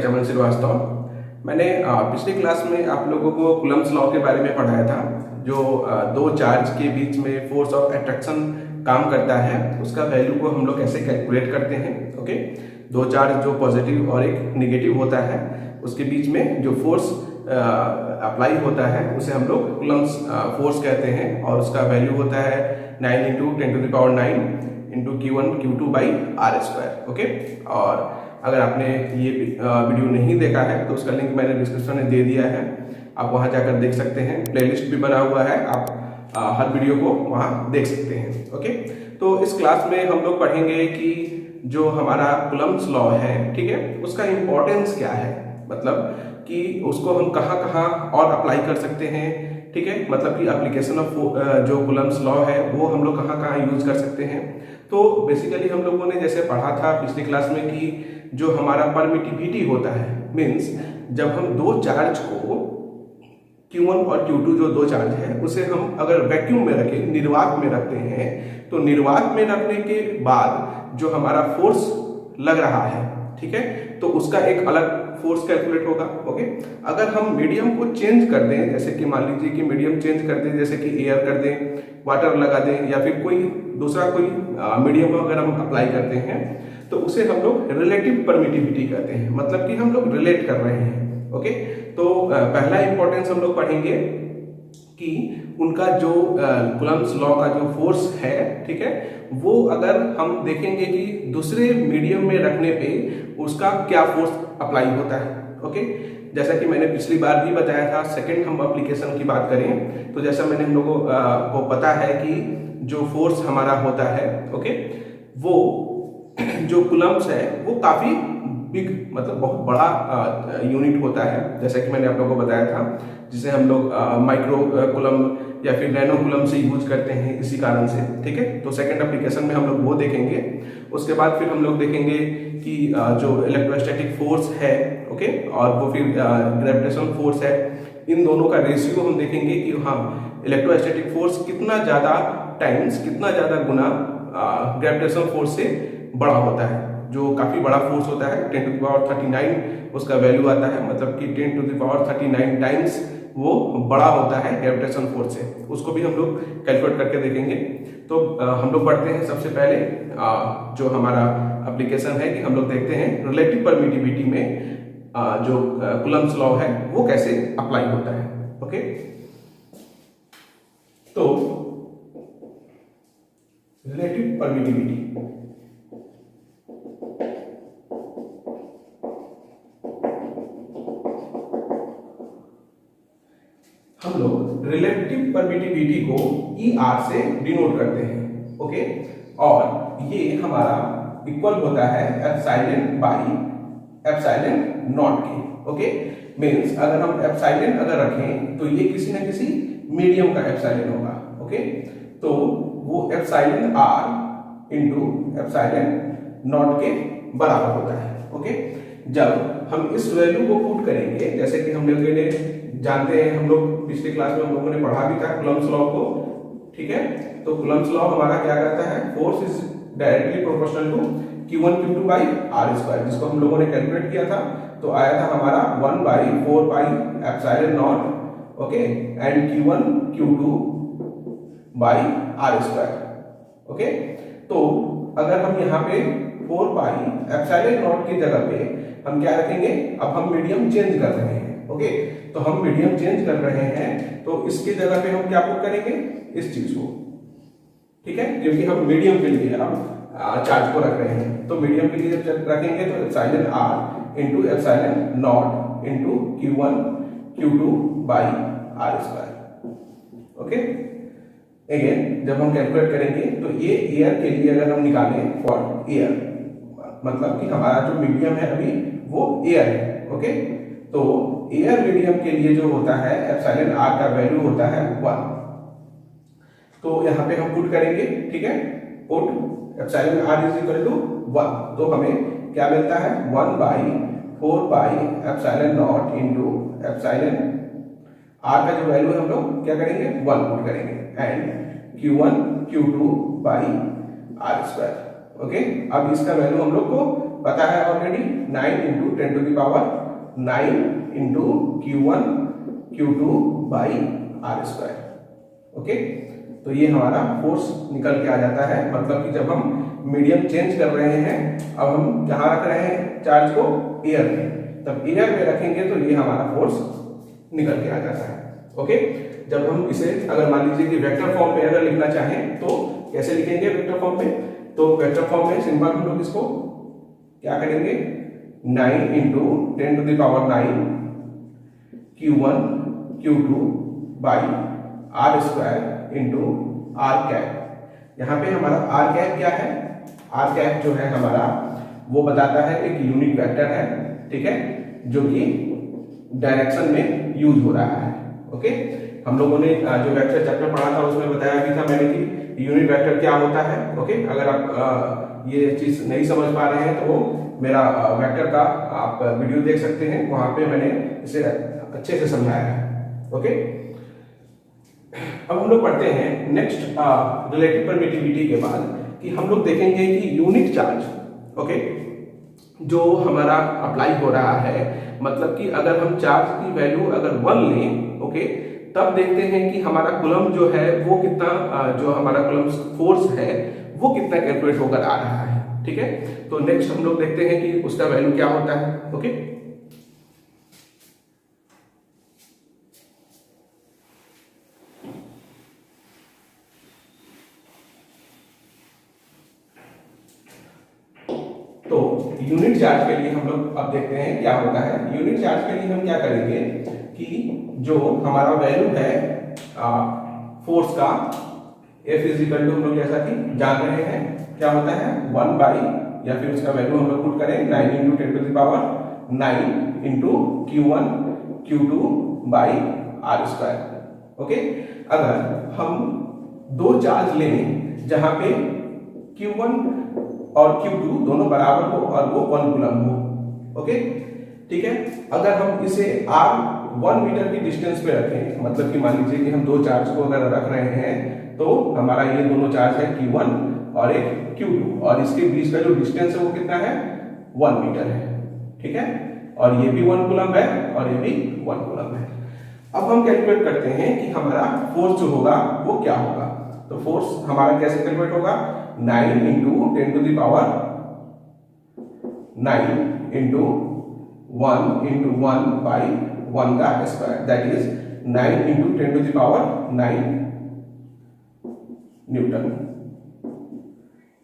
चमन श्रीवास्तव। मैंने पिछले क्लास में आप लोगों को कूलम्ब्स लॉ के बारे में पढ़ाया था, जो दो चार्ज के बीच में फोर्स ऑफ अट्रैक्शन काम करता है, उसका वैल्यू को हम लोग कैसे कैलकुलेट करते हैं। ओके, दो चार्ज जो पॉजिटिव और एक नेगेटिव होता है, उसके बीच में जो फोर्स अप्लाई होता है उसे हम लोग कूलम्ब्स फोर्स कहते हैं, और उसका वैल्यू होता है 9 × 10⁹ × Q1 Q2/r²। ओके, और अगर आपने ये वीडियो नहीं देखा है तो उसका लिंक मैंने डिस्क्रिप्शन में दे दिया है, आप वहां जाकर देख सकते हैं। प्लेलिस्ट भी बना हुआ है, आप हर वीडियो को वहां देख सकते हैं। ओके, तो इस क्लास में हम लोग पढ़ेंगे कि जो हमारा कूलम्ब्स लॉ है, ठीक है, उसका इम्पोर्टेंस क्या है, मतलब कि उसको हम कहाँ कहाँ और अप्लाई कर सकते हैं। ठीक है, मतलब कि एप्लीकेशन ऑफ जो कूलम्ब्स लॉ है वो हम लोग कहाँ कहाँ यूज कर सकते हैं। तो बेसिकली हम लोगों ने जैसे पढ़ा था पिछली क्लास में कि जो हमारा परमिटिविटी होता है, मीन्स जब हम दो चार्ज को Q1 और Q2 जो दो चार्ज है उसे हम अगर वैक्यूम में रखें, निर्वात में रखते हैं, तो निर्वात में रखने के बाद जो हमारा फोर्स लग रहा है, ठीक है, तो उसका एक अलग फोर्स कैलकुलेट होगा। ओके, अगर हम मीडियम को चेंज कर दें, जैसे कि मान लीजिए कि मीडियम चेंज कर दें, जैसे कि एयर कर दें, वाटर लगा दें, या फिर कोई दूसरा कोई मीडियम अगर हम अप्लाई करते हैं, तो उसे हम लोग रिलेटिव परमिटिविटी कहते हैं, मतलब कि हम लोग रिलेट कर रहे हैं। ओके, तो पहला इंपॉर्टेंस हम लोग पढ़ेंगे कि उनका जो कूलम्ब्स लॉ का जो फोर्स है, ठीक है, वो अगर हम देखेंगे कि दूसरे मीडियम में रखने पे उसका क्या फोर्स अप्लाई होता है। ओके, जैसा कि मैंने पिछली बार भी बताया था, सेकंड हम एप्लीकेशन की बात करें तो जैसा मैंने हम लोगों को पता है कि जो फोर्स हमारा होता है, ओके, वो जो कूलम्ब्स है वो काफी बिग, मतलब बहुत बड़ा यूनिट होता है, जैसा कि मैंने आप लोगों को बताया था, जिसे हम लोग माइक्रो कूलम्ब या फिर नैनो कूलम्ब से यूज करते हैं इसी कारण से। ठीक है, तो सेकंड एप्लीकेशन में हम लोग वो देखेंगे। उसके बाद फिर हम लोग देखेंगे कि जो इलेक्ट्रोस्टैटिक फोर्स है, ओके, और वो फिर ग्रेविटेशनल फोर्स है, इन दोनों का रेशियो हम देखेंगे कि हाँ इलेक्ट्रोस्टैटिक फोर्स कितना ज्यादा टाइम्स, कितना ज्यादा गुना ग्रेविटेशनल फोर्स से बड़ा होता है, जो काफी बड़ा फोर्स होता है। 10⁻39 उसका वैल्यू आता है, मतलब कि 10⁻39 टाइम्स वो बड़ा होता है ग्रेविटेशन फोर्स से। उसको भी हम लोग कैलकुलेट करके देखेंगे। तो हम लोग पढ़ते हैं सबसे पहले जो हमारा एप्लीकेशन है कि हम लोग देखते हैं रिलेटिव परमिटिविटी में जो कूलम्ब्स लॉ है वो कैसे अप्लाई होता है। ओके, तो रिलेटिव परमिटिविटी, हम लोग रिलेटिव परमिटिविटी को ER से डिनोट करते हैं। ओके, और ये हमारा इक्वल होता है ε/ε0 के। ओके, मीन्स अगर हम एप्सिलॉन अगर रखें तो ये किसी न किसी मीडियम का एप्सिलॉन होगा। ओके, तो वो εr × ε0 के बराबर होता है। ओके, जब हम इस वैल्यू को पुट करेंगे, जैसे कि हम लोग जानते हैं, हम लोग पिछले क्लास में हम लोगों ने पढ़ा भी था कूलम्ब्स लॉ को। ठीक है, तो कूलम्ब्स लॉ हमारा क्या कहता है, force is directly proportional to Q1 Q2/r², जिसको हम लोगों ने कैलकुलेट किया था, तो आया था हमारा 1/4πε0, okay, and Q1 Q2/r²। Okay, तो अगर हम यहाँ पे 4πε0 की जगह पे हम क्या रखेंगे, अब हम मीडियम चेंज कर रहे हैं। ओके, तो हम मीडियम चेंज कर रहे हैं, तो इसकी जगह पे हम क्या पुट करेंगे, इस चीज को। ठीक है, क्योंकि हम मीडियम के लिए हम चार्ज को रख रहे हैं, तो मीडियम के लिए जब रखेंगे तो εr × ε0 × Q1 Q2/r²। Okay, again जब हम कैलकुलेट करेंगे तो ये एयर के लिए अगर हम निकालें फॉर एयर, मतलब कि हमारा जो मीडियम है अभी वो एयर है। ओके, तो एयर मीडियम के लिए जो होता है εr का वैल्यू होता है 1। तो यहाँ पे हम पुट करेंगे, ठीक है, पुट εr = 1, तो हमें क्या मिलता है, 1/4πε0 × r का जो वैल्यू है हम लोग क्या करेंगे, 1 पुट करेंगे, एंड Q1 Q2/r²। ओके, अब इसका वैल्यू हम लोग को पता है already, 9 into 10⁻9 into Q1 Q2 by R square. Okay, तो ये हमारा फोर्स निकल के आ जाता है। मतलब कि जब हम मीडियम चेंज कर रहे हैं, अब हम कहाँ रख रहे हैं चार्ज को, एयर में, तब एयर में रखेंगे तो ये हमारा फोर्स निकल के आ जाता है। ओके, जब हम इसे अगर मान लीजिए कि वेक्टर फॉर्म में अगर लिखना चाहें तो कैसे लिखेंगे वेक्टर फॉर्म में, तो वेक्टर फॉर्म में सिंपल हम लोग इसको क्या करेंगे, 9 into 10⁻9 Q1 Q2 by R square into R cap. यहाँ पे हमारा आर कैप क्या है, आर कैप जो है हमारा वो बताता है एक यूनिट वेक्टर है, ठीक है, जो कि डायरेक्शन में यूज हो रहा है। ओके, हम लोगों ने जो वेक्टर चैप्टर पढ़ा था उसमें बताया भी था मैंने कि यूनिट वेक्टर क्या होता है। ओके, अगर आप ये चीज नहीं समझ पा रहे हैं तो वो मेरा वेक्टर का आप वीडियो देख सकते हैं, वहां पे मैंने इसे अच्छे से समझाया है। ओके, अब हम लोग पढ़ते हैं नेक्स्ट रिलेटिव परमिटिविटी के बाद कि हम लोग देखेंगे कि यूनिट चार्ज, ओके, जो हमारा अप्लाई हो रहा है, मतलब कि अगर हम चार्ज की वैल्यू अगर 1 लें, ओके, तब देखते हैं कि हमारा कूलम जो है वो कितना, जो हमारा कूलम फोर्स है वो कितना कैलकुलेट होकर आ रहा है। ठीक है, तो नेक्स्ट हम लोग देखते हैं कि उसका वैल्यू क्या होता है। ओके, तो यूनिट चार्ज के लिए हम लोग अब देखते हैं क्या होता है। यूनिट चार्ज के लिए हम क्या करेंगे कि जो हमारा वैल्यू है फोर्स का, F इजिकल टू हम लोग जैसा कि जान रहे हैं क्या होता है 1 बाई, या फिर उसका वैल्यू हम लोग पुट करें 9 into 10 to the power 9 into Q1 Q2 by R square. Okay, अगर हम दो चार्ज लें जहां पे Q1 और Q2 दोनों बराबर हो और वो 1 कूलम हो, ओके, ठीक है, अगर हम इसे R 1 मीटर की डिस्टेंस पे रखें, मतलब कि मान लीजिए कि हम दो चार्ज को अगर रख रहे हैं तो हमारा ये दोनों चार्ज है Q1 और एक Q2, और इसके बीच का जो डिस्टेंस है वो कितना है 1 मीटर है। ठीक है, और ये भी 1 कूलम है और ये भी 1 कूलम है। अब हम कैलकुलेट करते हैं कि हमारा फोर्स जो होगा वो क्या होगा। तो फोर्स हमारा कैसे कैलकुलेट होगा, 9 into 10 to the power 9 into 1 into 1 by 1 का square, that is 9 into 10 to the power 9 newton.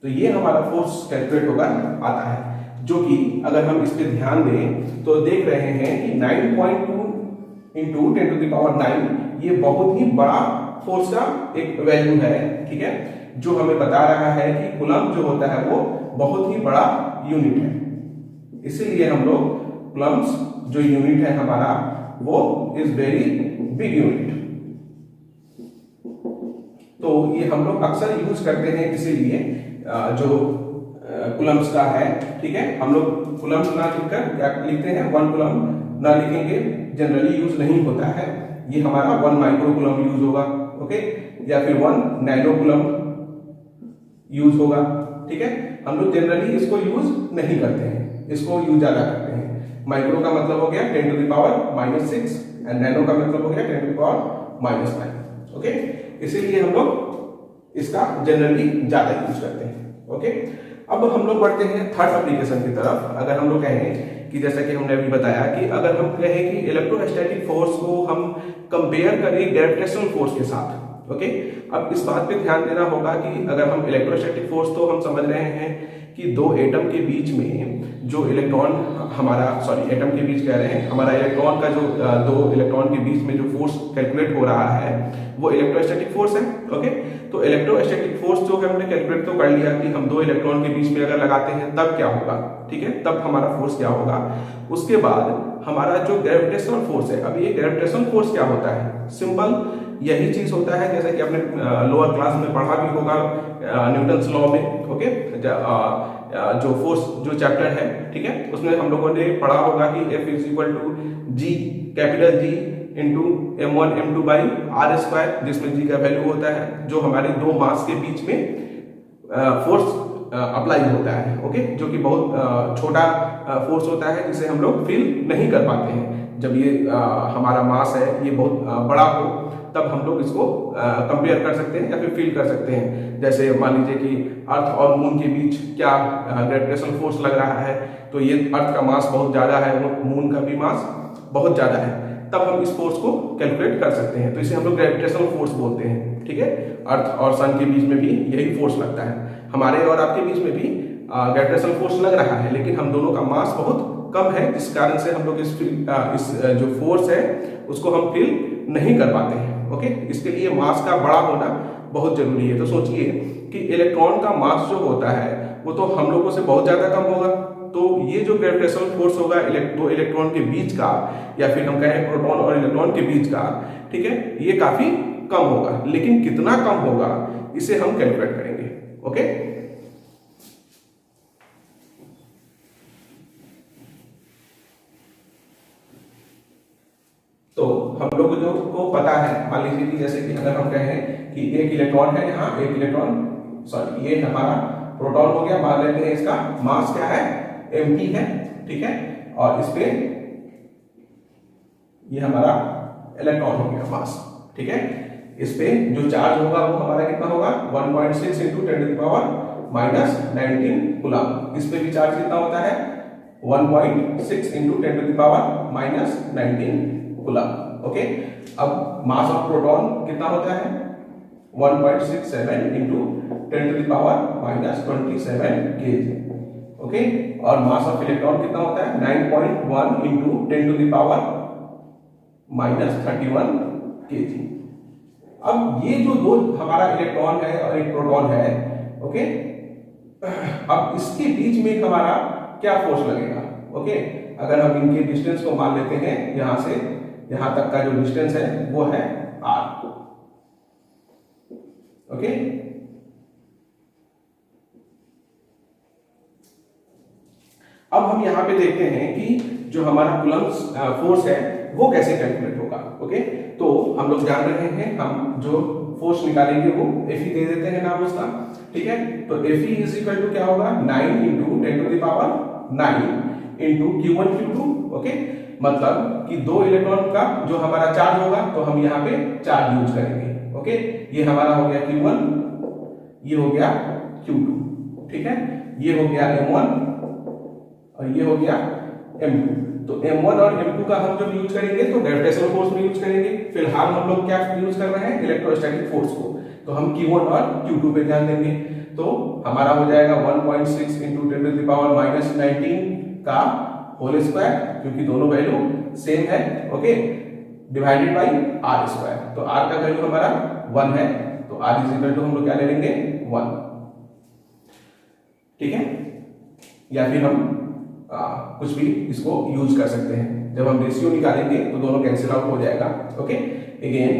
तो ये हमारा फोर्स कैलकुलेट होकर आता है, जो कि अगर हम इस पे ध्यान दें तो देख रहे हैं कि 9.2 इंटू 10 टू द पावर 9 ये बहुत ही बड़ा फोर्स का एक वैल्यू है। ठीक है, जो हमें बता रहा है कि कूलम जो होता है वो बहुत ही बड़ा यूनिट है, इसीलिए हम लोग कूलम्स जो यूनिट है हमारा वो इज वेरी बिग यूनिट। तो ये हम लोग अक्सर यूज करते हैं, इसीलिए जो कूलम्स का है, ठीक है, हम लोग कूलम ना लिखकर क्या लिखते हैं 1 कूलम ना लिखेंगे, जनरली यूज नहीं होता है। ये हमारा 1 माइक्रो कूलम यूज होगा, ओके, या फिर 1 नैनो कूलम यूज होगा। ठीक है, हम लोग जनरली इसको यूज नहीं करते हैं, इसको यूज ज्यादा करते हैं। माइक्रो का मतलब हो गया 10 to the power -6 and nano का मतलब हो गया 10 टू द पावर -9। ओके, इसीलिए हम लोग इसका जनरली ज्यादा यूज करते हैं। ओके, अब हम लोग बढ़ते हैं थर्ड एप्लीकेशन की तरफ। अगर हम लोग कहें कि जैसा कि हमने अभी बताया कि अगर हम कहें कि इलेक्ट्रोस्टैटिक फोर्स को हम कंपेयर करें ग्रेविटेशनल फोर्स के साथ, ओके, अब इस बात पे ध्यान देना होगा कि अगर हम इलेक्ट्रोस्टैटिक फोर्स तो हम समझ रहे हैं कि दो एटम के बीच में जो इलेक्ट्रॉन हमारा, सॉरी एटम के बीच कह रहे हैं, हमारा इलेक्ट्रॉन का जो दो इलेक्ट्रॉन के बीच में जो फोर्स कैलकुलेट हो रहा है वो इलेक्ट्रोस्टैटिक फोर्स है। ओके, तो इलेक्ट्रोस्टैटिक फोर्स जो है हमने कैलकुलेट तो कर लिया कि हम दो इलेक्ट्रॉन के बीच में अगर लगाते हैं तब क्या होगा, ठीक है, तब हमारा फोर्स क्या होगा। उसके बाद हमारा जो ग्रेविटेशनल फोर्स है, अब ये ग्रेविटेशनल फोर्स क्या होता है, सिंपल यही चीज होता है जैसे कि आपने लोअर क्लास में पढ़ा भी होगा न्यूटन्स लॉ में। ओके, जो फोर्स जो चैप्टर है, ठीक है, उसमें हम लोगों ने पढ़ा होगा कि F is equal to G, capital G into M1 M2 by R square, जिसमें G का वैल्यू होता है जो हमारे दो मास के बीच में फोर्स अप्लाई होता है, ओके, जो कि बहुत छोटा फोर्स होता है जिसे हम लोग फील नहीं कर पाते हैं। जब ये हमारा मास है ये बहुत बड़ा हो तब हम लोग इसको कंपेयर कर सकते हैं या फिर फील कर सकते हैं। जैसे मान लीजिए कि अर्थ और मून के बीच क्या ग्रेविटेशनल फोर्स लग रहा है, तो ये अर्थ का मास बहुत ज़्यादा है, मून का भी मास बहुत ज़्यादा है, तब हम इस फोर्स को कैलकुलेट कर सकते हैं। तो इसे हम लोग ग्रेविटेशनल फोर्स बोलते हैं, ठीक है। अर्थ और सन के बीच में भी यही फोर्स लगता है, हमारे और आपके बीच में भी ग्रेविटेशनल फोर्स लग रहा है, लेकिन हम दोनों का मास बहुत कम है, जिस कारण से हम लोग इस जो फोर्स है उसको हम फील नहीं कर पाते हैं, ओके। इसके लिए मास का बड़ा होना बहुत जरूरी है। तो सोचिए कि इलेक्ट्रॉन का मास जो होता है वो तो हम लोगों से बहुत ज्यादा कम होगा, तो ये जो ग्रेविटेशनल फोर्स होगा दो इलेक्ट्रॉन के बीच का, या फिर हम कहें प्रोटॉन और इलेक्ट्रॉन के बीच का, ठीक है, ये काफी कम होगा। लेकिन कितना कम होगा इसे हम कैलकुलेट करेंगे, ओके। तो हम लोग जो को पता है, मान लीजिए कि जैसे कि अगर हम कहें कि एक इलेक्ट्रॉन है यहाँ, एक इलेक्ट्रॉन, सॉरी, ये हमारा प्रोटॉन हो गया, मान लेते हैं इसका मास क्या है, mp है, ठीक है, और इस पे ये हमारा इलेक्ट्रॉन हो गया मास, ठीक है। इस पे जो चार्ज होगा वो हमारा कितना होगा, 1.6 इंटू 10⁻⁻19 कूलम। इस पे भी चार्ज कितना होता है, 1.6 इंटू 10⁻⁻19 कूलम, ओके। अब मास ऑफ प्रोटॉन कितना होता है, 1.67 इंटू 10⁻⁻27 kg, ओके। और मास ऑफ इलेक्ट्रॉन कितना होता है, 9.1 इंटू 10⁻31 kg। अब ये जो दो हमारा इलेक्ट्रॉन है और एक प्रोटॉन है, ओके, अब इसके बीच में हमारा क्या फोर्स लगेगा, ओके। अगर हम इनके डिस्टेंस को मान लेते हैं, यहां से यहां तक का जो डिस्टेंस है वो है r, ओके। अब हम यहां पे देखते हैं कि जो हमारा कूलम्ब्स फोर्स है वो कैसे कैलकुलेट होगा, ओके। तो हम लोग जान रहे हैं, हम जो फोर्स निकालेंगे वो Fe दे देते हैं नाम उसका, ठीक है। तो Fe इज इक्वल टू क्या होगा, 9 into 10⁹ into Q1 Q2, okay. मतलब कि दो इलेक्ट्रॉन का जो हमारा चार्ज होगा तो हम यहाँ पे चार्ज यूज करेंगे, ओके। ये हमारा हो गया Q1, ये हो गया Q2, ठीक है, ये हो गया M1 और ये हो गया M2। तो M1 और M2 का हम जब यूज करेंगे तो ग्रेविटेशनल फोर्स में यूज करेंगे। फिलहाल हम लोग क्या यूज कर रहे हैं, इलेक्ट्रोस्टैटिक फोर्स को, तो हम Q1 और Q2 पे ध्यान देंगे। तो हमारा हो जाएगा 1.6 इंटू 10⁻⁻19 का होल स्क्वायर, क्योंकि दोनों वैल्यू सेम है, okay, divided by r square. तो r का वैल्यू हमारा 1 है, तो r इज इक्वल टू हम लोग क्या ले लेंगे, 1, ठीक है। या फिर हम कुछ भी इसको यूज कर सकते हैं। जब हम रेशियो निकालेंगे तो दोनों कैंसिल आउट हो जाएगा, ओके। अगेन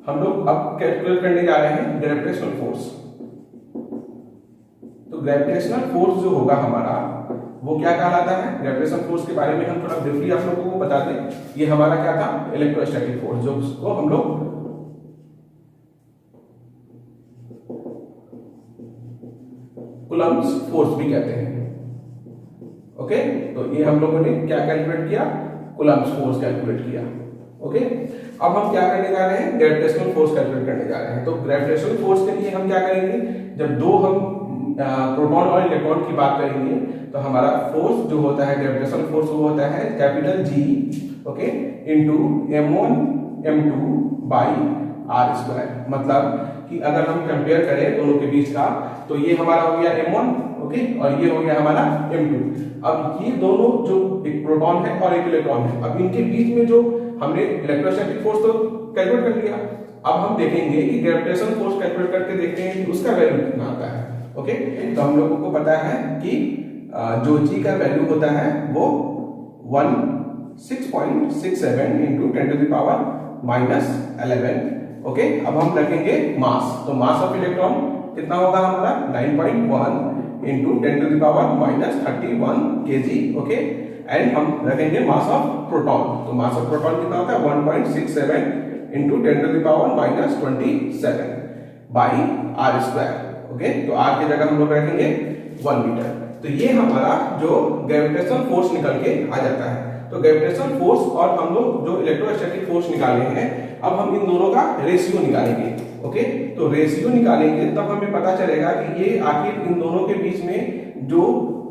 हम लोग अब कैलकुलेट करने जा रहे हैं ग्रेविटेशनल फोर्स। तो ग्रेविटेशनल फोर्स जो होगा हमारा वो क्या कहलाता है, ग्रेविटेशनल फोर्स के बारे में हम थोड़ा ब्रीफली आप लोगों को बता दें। ये हमारा क्या था, इलेक्ट्रोस्टैटिक फोर्स, जो उसको हम लोग कूलम्ब्स फोर्स भी कहते हैं, ओके। तो ये हम लोगों ने क्या कैलकुलेट किया, कूलम्ब्स फोर्स कैलकुलेट किया, ओके। अब हम क्या करने जा रहे हैं, ग्रेविटेशनल फोर्स कैलकुलेट करने जा रहे हैं। तो ग्रेविटेशनल फोर्स के लिए हम क्या करेंगे, जब दो हम प्रोटॉन और इलेक्ट्रॉन की बात करेंगे तो हमारा फोर्स जो होता है, ग्रेविटेशनल फोर्स वो होता है capital G, okay, into M1 M2 by r square. मतलब कि अगर हम कंपेयर करें दोनों के बीच का, तो ये हमारा हो गया M1, ओके, और ये हो गया हमारा M2। अब ये दोनों जो एक प्रोटॉन है और एक इलेक्ट्रॉन है, अब इनके बीच में जो हमने इलेक्ट्रोस्टैटिक फोर्स तो कैलकुलेट कर लिया, अब हम देखेंगे कि ग्रेविटेशनल फोर्स कैलकुलेट करके देखते हैं कि उसका वैल्यू कितना आता है, ओके। तो हम लोगों को पता है कि जो G का वैल्यू होता है वो 6.67 इंटू 10⁻⁻11, ओके। अब हम रखेंगे मास, तो मास ऑफ इलेक्ट्रॉन कितना होगा हमारा, 9.1 इंटू 10⁻31 kg, ओके। एंड हम रखेंगे मास ऑफ प्रोटॉन, तो मास ऑफ प्रोटॉन कितना होता है, 1.67 into 10⁻⁻27 by r square, okay, तो आर की जगह हम लोग रखेंगे 1 मीटर। तो ये हमारा जो ग्रेविटेशनल फोर्स निकल के आ जाता है। तो ग्रेविटेशनल फोर्स और हम लोग जो इलेक्ट्रोस्टैटिक फोर्स निकाले हैं, अब हम इन दोनों का रेशियो निकालेंगे। ओके, तो रेशियो निकालेंगे तब हमें पता चलेगा कि ये आखिर इन दोनों के बीच में जो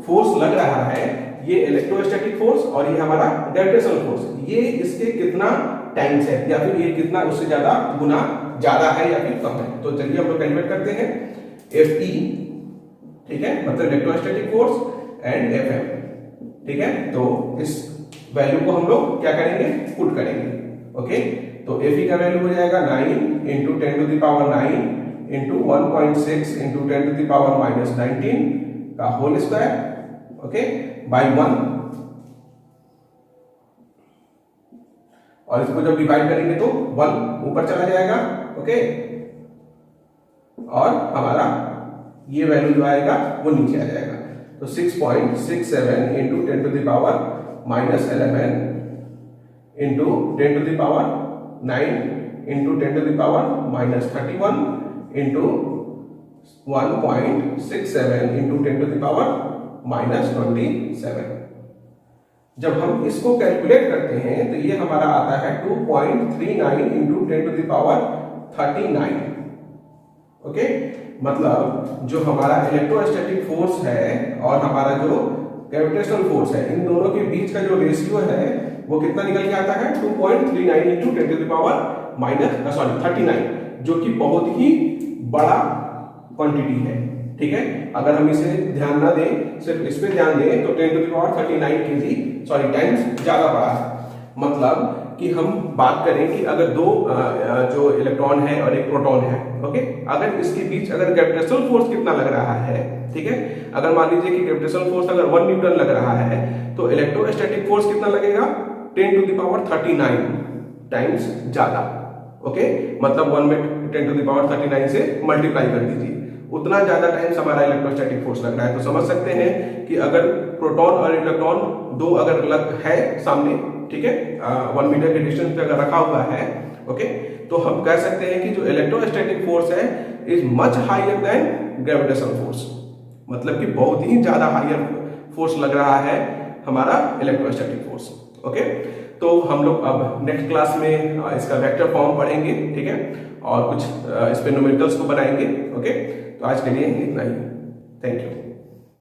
फोर्स लग रहा है, ये इलेक्ट्रोस्टैटिक फोर्स और ये हमारा ग्रेविटेशनल फोर्स, ये इसके कितना टाइम्स है या फिर ये कितना उससे ज्यादा गुना ज्यादा है या फिर कम है। तो चलिए हम लोग कैलकुलेट करते हैं। Fe, ठीक है, मतलब इलेक्ट्रोस्टैटिक फोर्स एंड Fm, ठीक है। तो इस वैल्यू को हम लोग क्या करेंगे, पुट करेंगे। ओके, तो Fe का वैल्यू हो जाएगा 9 into 10 to the power 9 into 1.6 into 10 to the power -19 का होल स्क्वायर, ओके, बाय 1। और इसको जब डिवाइड करेंगे तो 1 ऊपर चला जाएगा। ओके, और हमारा ये वैल्यू जो आएगा वो नीचे आ जाएगा। तो 6.67 into 10 to the power -11 into 10 to the power 9 into 10 to the power -31 into 1.67 into 10 to the power -27। जब हम इसको कैलकुलेट करते हैं तो ये हमारा आता है 2.39 into 10 to the power 39। Okay, मतलब जो हमारा इलेक्ट्रोस्टैटिक फोर्स है और हमारा जो ग्रेविटेशनल फोर्स है, इन दोनों के बीच का जो रेशियो है वो कितना निकल के आता है, 2.39 इंटू 10 टू द पावर -39, जो कि बहुत ही बड़ा क्वांटिटी है। ठीक है, अगर हम इसे ध्यान ना दें, सिर्फ इस पे ध्यान दें तो 10 to the power 39 KG times ज्यादा बड़ा है। मतलब कि हम बात करें कि अगर दो जो इलेक्ट्रॉन है और एक प्रोटॉन है, ओके, अगर इसके बीच अगर ग्रेविटेशनल फोर्स कितना लग रहा है, ठीक है, अगर मान लीजिए कि ग्रेविटेशनल फोर्स अगर 1 न्यूटन लग रहा है तो इलेक्ट्रोस्टैटिक फोर्स कितना लगेगा, 10 टू द पावर 39 टाइम्स ज्यादा। ओके, मतलब 1 में 10 टू द पावर 39 से मल्टीप्लाई कर दीजिए, उतना ज्यादा टाइम्स हमारा इलेक्ट्रोस्टैटिक फोर्स लग रहा है। तो समझ सकते हैं कि अगर प्रोटॉन और इलेक्ट्रॉन दो अगर लग है सामने, ठीक है, 1 मीटर के डिस्टेंस पे अगर रखा हुआ है, ओके, तो हम कह सकते हैं कि जो इलेक्ट्रोस्टैटिक फोर्स है is much higher than gravitational force, मतलब कि बहुत ही ज्यादा हायर फोर्स लग रहा है हमारा इलेक्ट्रोस्टैटिक फोर्स। ओके, तो हम लोग अब नेक्स्ट क्लास में इसका वेक्टर फॉर्म पढ़ेंगे, ठीक है, और कुछ इस पे न्यूमेरिकल्स को बनाएंगे। ओके, तो आज के लिए इतना ही। Thank you.